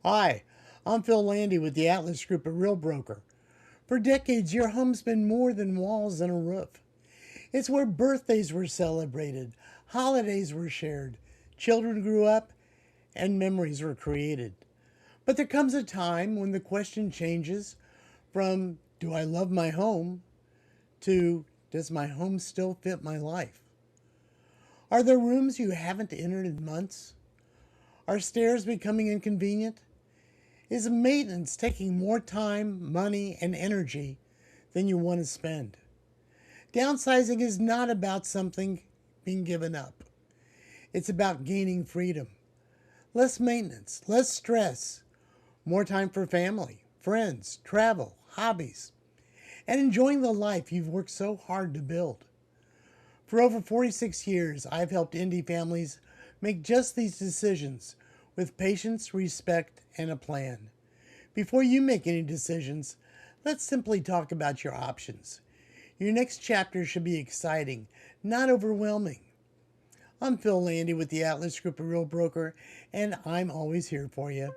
Hi, I'm Phil Landy with the Atlas Group of Real Broker. For decades, your home's been more than walls and a roof. It's where birthdays were celebrated, holidays were shared, children grew up, and memories were created. But there comes a time when the question changes from, do I love my home, to, does my home still fit my life? Are there rooms you haven't entered in months? Are stairs becoming inconvenient? Is maintenance taking more time, money, and energy than you want to spend? Downsizing is not about something being given up. It's about gaining freedom. Less maintenance, less stress, more time for family, friends, travel, hobbies, and enjoying the life you've worked so hard to build. For over 46 years, I've helped indie families make just these decisions with patience, respect, and a plan. Before you make any decisions, let's simply talk about your options. Your next chapter should be exciting, not overwhelming. I'm Phil Landy with the Atlas Group of Real Broker, and I'm always here for you.